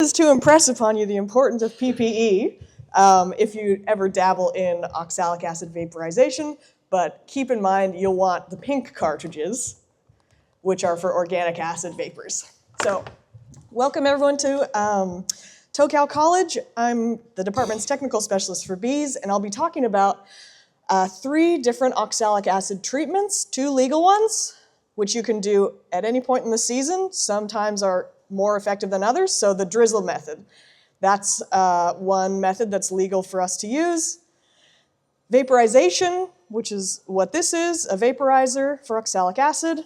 is to impress upon you the importance of PPE if you ever dabble in oxalic acid vaporization, but keep in mind you'll want the pink cartridges, which are for organic acid vapors. So, welcome everyone to Tocal College. I'm the department's technical specialist for bees, and I'll be talking about 3 different oxalic acid treatments, 2 legal ones, which you can do at any point in the season. Sometimes are more effective than others, so the Drizzle method. That's one method that's legal for us to use. Vaporization, which is what this is, a vaporizer for oxalic acid.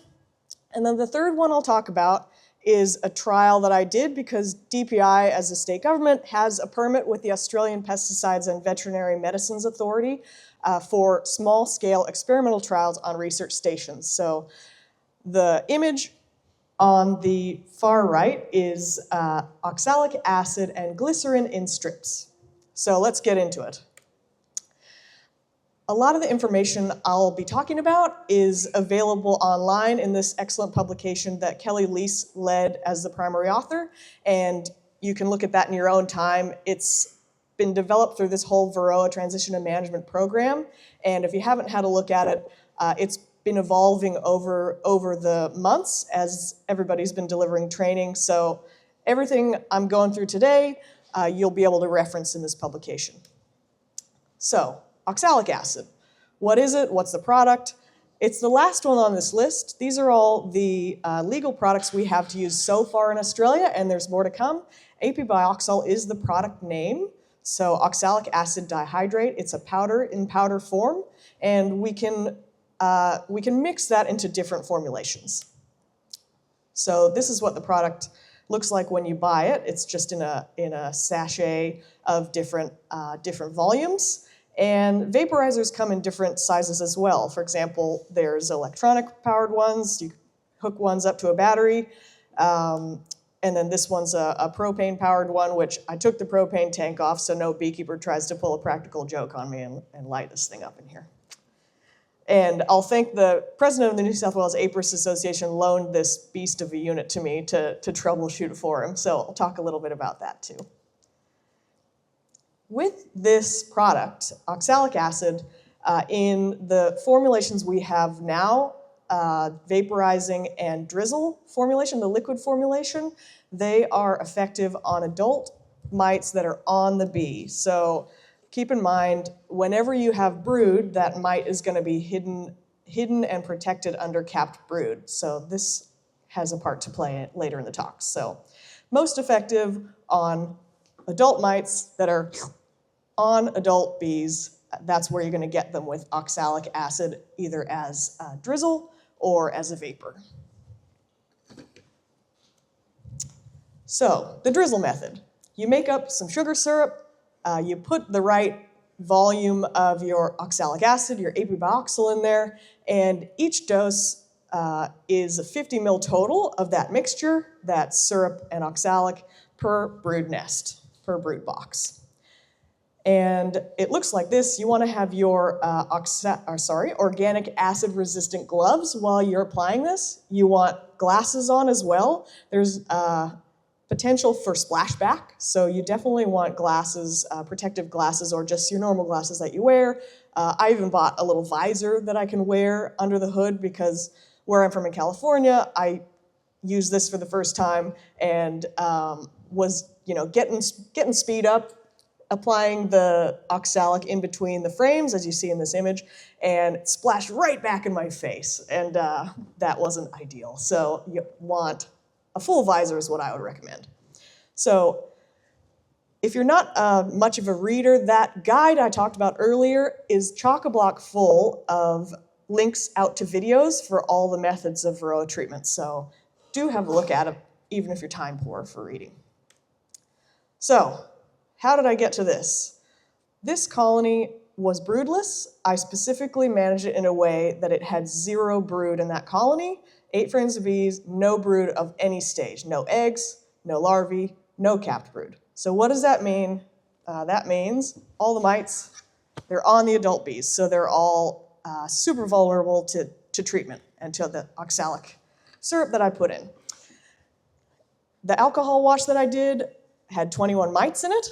And then the third one I'll talk about is a trial that I did because DPI, as a state government, has a permit with the Australian Pesticides and Veterinary Medicines Authority for small-scale experimental trials on research stations. So the image on the far right is oxalic acid and glycerin in strips. So let's get into it. A lot of the information I'll be talking about is available online in this excellent publication that Kelly Lease led as the primary author, and you can look at that in your own time. It's been developed through this whole varroa transition and management program, and if you haven't had a look at it, it's been evolving over the months as everybody's been delivering training. So everything I'm going through today, you'll be able to reference in this publication. So, oxalic acid. What is it? What's the product? It's the last one on this list. These are all the legal products we have to use so far in Australia, and there's more to come. AP-bioxol is the product name. So oxalic acid dihydrate, it's a powder in powder form, and we can mix that into different formulations. So this is what the product looks like when you buy it. It's just in a sachet of different volumes. And vaporizers come in different sizes as well. For example, there's electronic powered ones. You hook ones up to a battery. And then this one's a propane powered one, which I took the propane tank off so no beekeeper tries to pull a practical joke on me and light this thing up in here. And I'll thank the president of the New South Wales Apris Association loaned this beast of a unit to me to troubleshoot for him. So I'll talk a little bit about that too. With this product, oxalic acid, in the formulations we have now, vaporizing and Drizzle formulation, the liquid formulation, they are effective on adult mites that are on the bee. So keep in mind, whenever you have brood, that mite is going to be hidden and protected under capped brood. So this has a part to play later in the talk. So most effective on adult mites that are on adult bees. That's where you're going to get them with oxalic acid, either as a drizzle or as a vapor. So the drizzle method. You make up some sugar syrup, you put the right volume of your oxalic acid, your AP-bioxol in there, and each dose is a 50 ml total of that mixture, that syrup and oxalic, per brood nest, per brood box. And it looks like this. You want to have your organic acid-resistant gloves while you're applying this. You want glasses on as well. There's potential for splashback, so you definitely want glasses, protective glasses, or just your normal glasses that you wear. I even bought a little visor that I can wear under the hood because where I'm from in California, I used this for the first time and was getting speed up, applying the oxalic in between the frames, as you see in this image, and it splashed right back in my face, and that wasn't ideal. So you want a full visor is what I would recommend. So if you're not much of a reader, that guide I talked about earlier is chock-a-block full of links out to videos for all the methods of varroa treatment. So do have a look at it, even if you're time poor for reading. So how did I get to this? This colony was broodless. I specifically managed it in a way that it had 0 brood in that colony, 8 frames of bees, no brood of any stage, no eggs, no larvae, no capped brood. So what does that mean? That means all the mites, they're on the adult bees, so they're all super vulnerable to treatment and to the oxalic syrup that I put in. The alcohol wash that I did had 21 mites in it.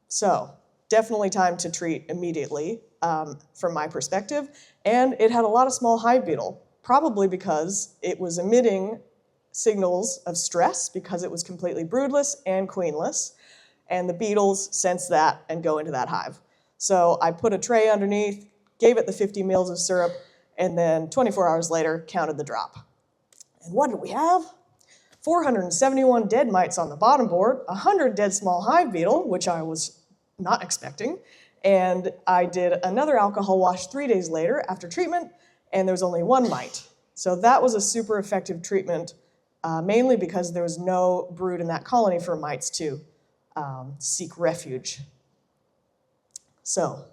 So definitely time to treat immediately from my perspective. And it had a lot of small hive beetle, probably because it was emitting signals of stress because it was completely broodless and queenless. And the beetles sense that and go into that hive. So I put a tray underneath, gave it the 50 mils of syrup, and then 24 hours later counted the drop. And what did we have? 471 dead mites on the bottom board, 100 dead small hive beetle, which I was not expecting, and I did another alcohol wash 3 days later after treatment, and there was only 1 mite. So that was a super effective treatment, mainly because there was no brood in that colony for mites to seek refuge. So,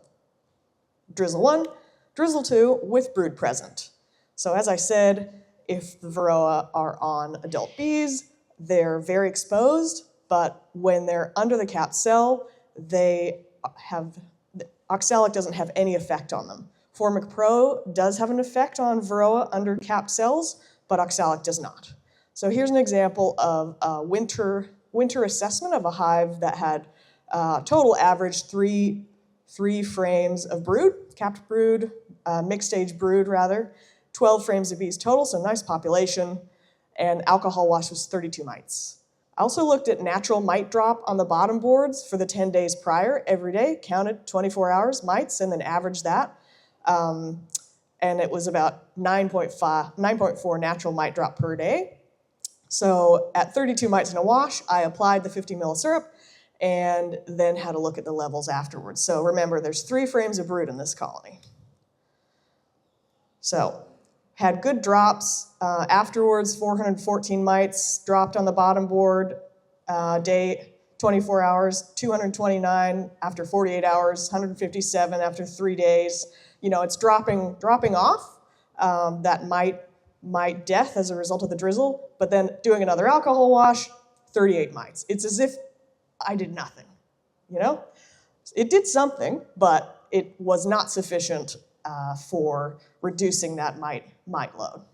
Drizzle 1, Drizzle 2 with brood present. So as I said, if the varroa are on adult bees, they're very exposed, but when they're under the capped cell, oxalic doesn't have any effect on them. Formic Pro does have an effect on varroa under capped cells, but oxalic does not. So here's an example of a winter assessment of a hive that had total average three frames of brood, capped brood, mixed stage brood rather, 12 frames of bees total, so nice population, and alcohol wash was 32 mites. I also looked at natural mite drop on the bottom boards for the 10 days prior every day, counted 24 hours mites, and then averaged that. And it was about 9.4 natural mite drop per day. So at 32 mites in a wash, I applied the 50 ml of syrup and then had a look at the levels afterwards. So remember, there's 3 frames of brood in this colony. So had good drops. Afterwards, 414 mites dropped on the bottom board, day 24 hours, 229 after 48 hours, 157 after 3 days. You know, it's dropping off that mite death as a result of the drizzle, but then doing another alcohol wash, 38 mites. It's as if I did nothing, you know? It did something, but it was not sufficient for reducing that mite load.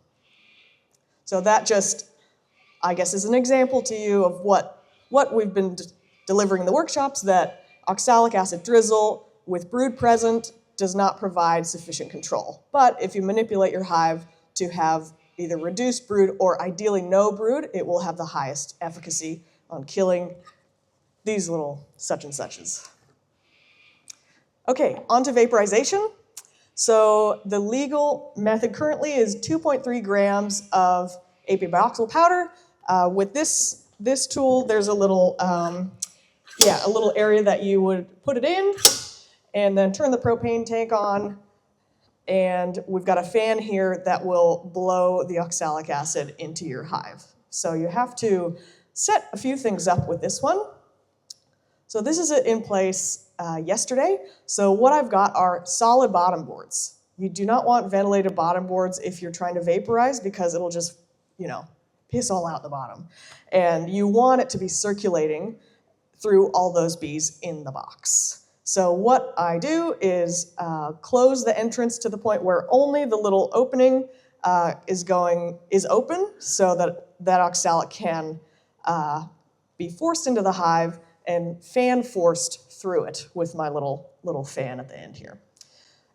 So that just, I guess, is an example to you of what we've been delivering in the workshops, that oxalic acid drizzle with brood present does not provide sufficient control. But if you manipulate your hive to have either reduced brood or ideally no brood, it will have the highest efficacy on killing these little such and suches. Okay, on to vaporization. So the legal method currently is 2.3 grams of apibioxal powder. With this tool, there's a little area that you would put it in, and then turn the propane tank on, and we've got a fan here that will blow the oxalic acid into your hive. So you have to set a few things up with this one. So this is in place yesterday. So what I've got are solid bottom boards. You do not want ventilated bottom boards if you're trying to vaporize, because it'll just, piss all out the bottom. And you want it to be circulating through all those bees in the box. So what I do is close the entrance to the point where only the little opening is open, so that oxalic can be forced into the hive and fan forced through it with my little fan at the end here.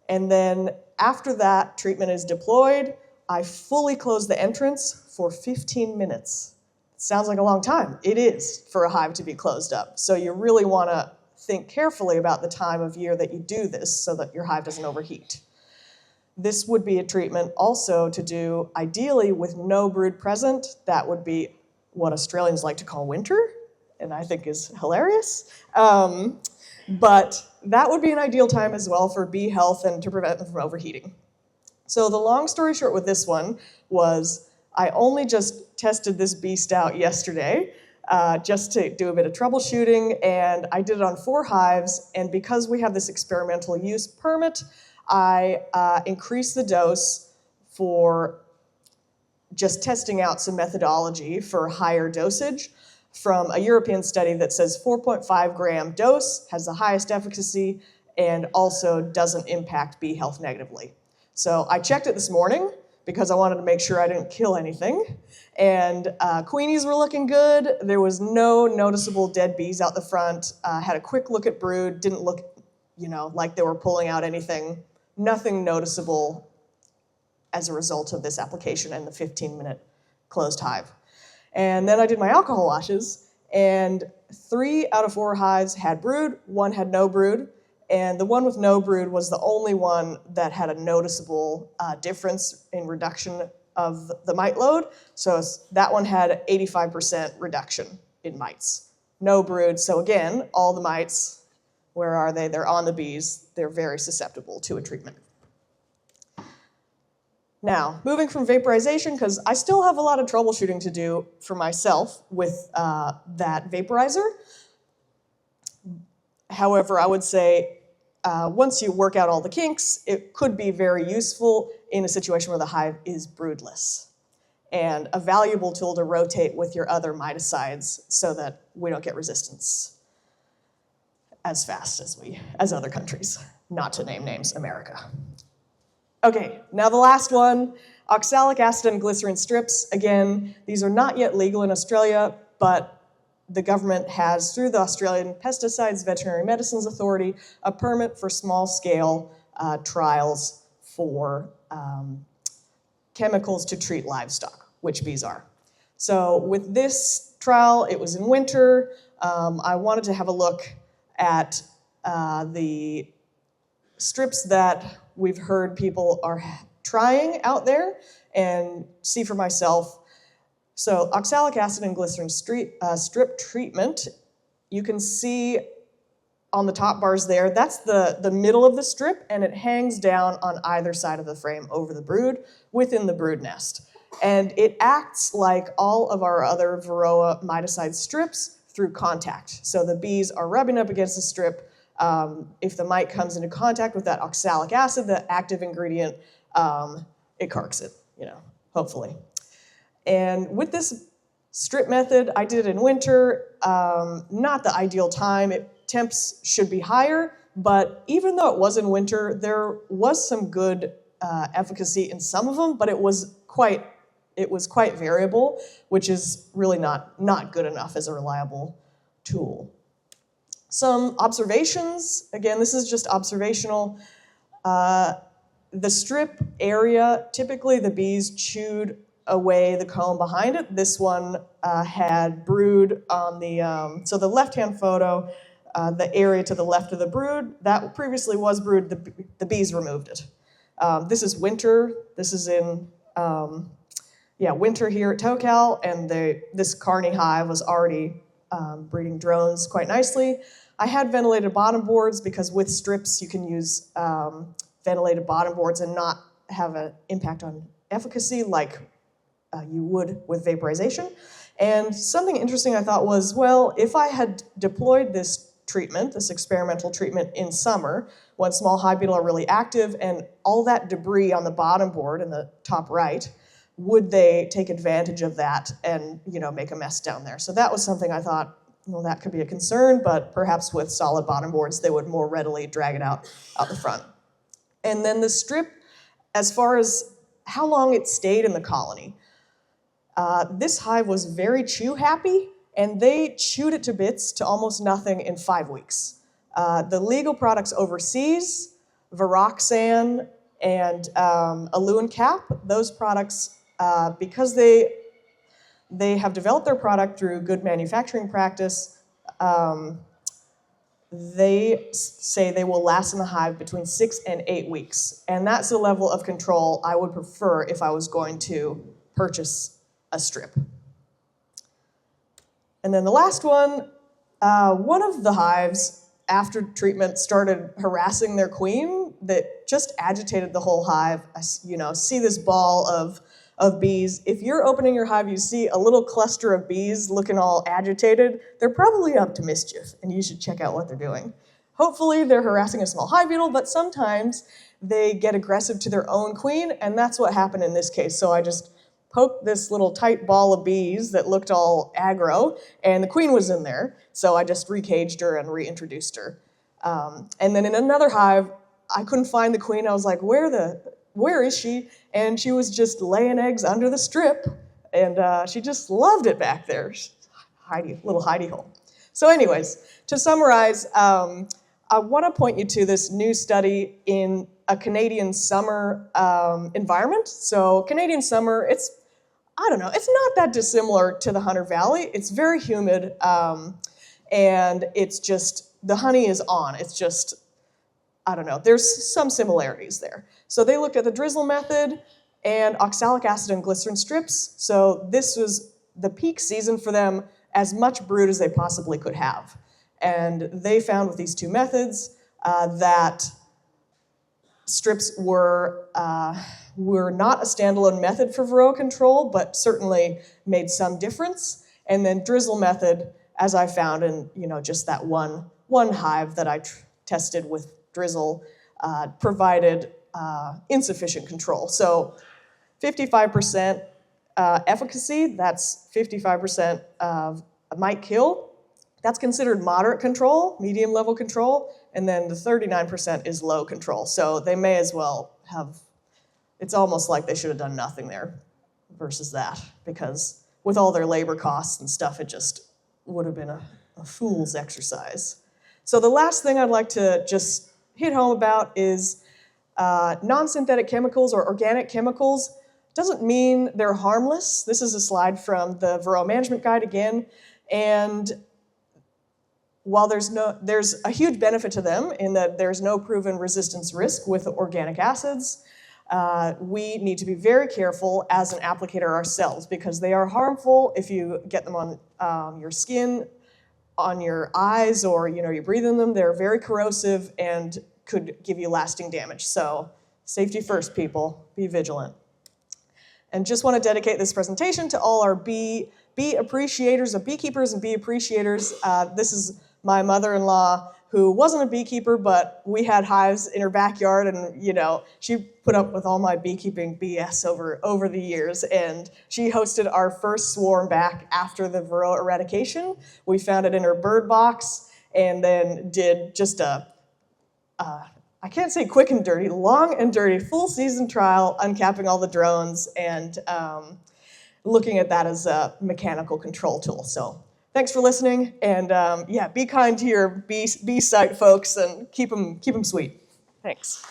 And then after that treatment is deployed, I fully close the entrance for 15 minutes. It sounds like a long time. It is for a hive to be closed up. So you really want to think carefully about the time of year that you do this so that your hive doesn't overheat. This would be a treatment also to do ideally with no brood present. That would be what Australians like to call winter, and I think is hilarious. But that would be an ideal time as well for bee health and to prevent them from overheating. So the long story short with this one was I only just tested this beast out yesterday just to do a bit of troubleshooting, and I did it on 4 hives, and because we have this experimental use permit, I increased the dose for just testing out some methodology for higher dosage from a European study that says 4.5 gram dose has the highest efficacy and also doesn't impact bee health negatively. So I checked it this morning. because I wanted to make sure I didn't kill anything. And queenies were looking good. There was no noticeable dead bees out the front. Had a quick look at brood, didn't look, like they were pulling out anything. Nothing noticeable as a result of this application and the 15-minute closed hive. And then I did my alcohol washes, and 3 out of 4 hives had brood, 1 had no brood, and the one with no brood was the only one that had a noticeable difference in reduction of the mite load. So that one had 85% reduction in mites. No brood, so again, all the mites, where are they? They're on the bees. They're very susceptible to a treatment. Now, moving from vaporization, because I still have a lot of troubleshooting to do for myself with that vaporizer. However, I would say once you work out all the kinks, it could be very useful in a situation where the hive is broodless, and a valuable tool to rotate with your other miticides so that we don't get resistance as fast as other countries, not to name names, America. Okay, now the last one, oxalic acid and glycerin strips. Again, these are not yet legal in Australia, but the government has, through the Australian Pesticides Veterinary Medicines Authority, a permit for small-scale trials for chemicals to treat livestock, which bees are. So with this trial, it was in winter. I wanted to have a look at the strips that we've heard people are trying out there and see for myself. So oxalic acid and glycerin strip treatment, you can see on the top bars there, that's the middle of the strip, and it hangs down on either side of the frame over the brood within the brood nest. And it acts like all of our other varroa miticide strips through contact. So the bees are rubbing up against the strip. If the mite comes into contact with that oxalic acid, the active ingredient, it carks it, hopefully. And with this strip method, I did it in winter, not the ideal time. Temps should be higher, but even though it was in winter, there was some good efficacy in some of them, but it was quite variable, which is really not good enough as a reliable tool. Some observations, again, this is just observational. The strip area, typically the bees chewed away the comb behind it. This one had brood on the, so the left-hand photo, the area to the left of the brood, that previously was brood, the bees removed it. This is winter, this is in, winter here at Tocal, and this Carney hive was already breeding drones quite nicely. I had ventilated bottom boards because with strips you can use ventilated bottom boards and not have an impact on efficacy like you would with vaporization. And something interesting I thought was, well, if I had deployed this treatment, this experimental treatment in summer, when small hive beetle are really active and all that debris on the bottom board in the top right, would they take advantage of that and make a mess down there? So that was something I thought, well, that could be a concern, but perhaps with solid bottom boards, they would more readily drag it out the front. And then the strip, as far as how long it stayed in the colony, this hive was very chew happy, and they chewed it to bits to almost nothing in 5 weeks. The legal products overseas, Vaporization and Aluin Cap, those products, because they have developed their product through good manufacturing practice, they say they will last in the hive between 6 and 8 weeks. And that's the level of control I would prefer if I was going to purchase a strip. And then the last one of the hives, after treatment, started harassing their queen that just agitated the whole hive. See this ball of bees. If you're opening your hive, you see a little cluster of bees looking all agitated, they're probably up to mischief, and you should check out what they're doing. Hopefully they're harassing a small hive beetle, but sometimes they get aggressive to their own queen, and that's what happened in this case. So I just poked this little tight ball of bees that looked all aggro, and the queen was in there, so I just recaged her and reintroduced her. And then in another hive, I couldn't find the queen. I was like, where the where is she? And she was just laying eggs under the strip, and she just loved it back there. Little hidey hole. So anyways, to summarize, I want to point you to this new study in a Canadian summer environment. So Canadian summer, it's not that dissimilar to the Hunter Valley. It's very humid, and it's just, the honey is on. It's just, there's some similarities there. So they looked at the Drizzle method and oxalic acid and glycerin strips. So this was the peak season for them, as much brood as they possibly could have. And they found with these two methods that strips were not a standalone method for varroa control, but certainly made some difference. And then Drizzle method, as I found in just that one hive that I tested with Drizzle, provided insufficient control. So 55% efficacy, that's 55% of might kill. That's considered moderate control, medium level control, and then the 39% is low control. So they may as well have, it's almost like they should have done nothing there versus that, because with all their labor costs and stuff, it just would have been a fool's exercise. So the last thing I'd like to just hit home about is non-synthetic chemicals or organic chemicals doesn't mean they're harmless. This is a slide from the Varroa Management Guide again, and while there's a huge benefit to them in that there's no proven resistance risk with organic acids, we need to be very careful as an applicator ourselves, because they are harmful if you get them on your skin, on your eyes, or you breathe in them. They're very corrosive and could give you lasting damage. So safety first, people. Be vigilant. And just want to dedicate this presentation to all our bee appreciators, of beekeepers and bee appreciators. This is my mother-in-law, who wasn't a beekeeper, but we had hives in her backyard, and she put up with all my beekeeping BS over the years, and she hosted our first swarm back after the varroa eradication. We found it in her bird box, and then did just I can't say quick and dirty, long and dirty, full season trial, uncapping all the drones, and looking at that as a mechanical control tool. So thanks for listening, and be kind to your bee site folks and keep them sweet. Thanks.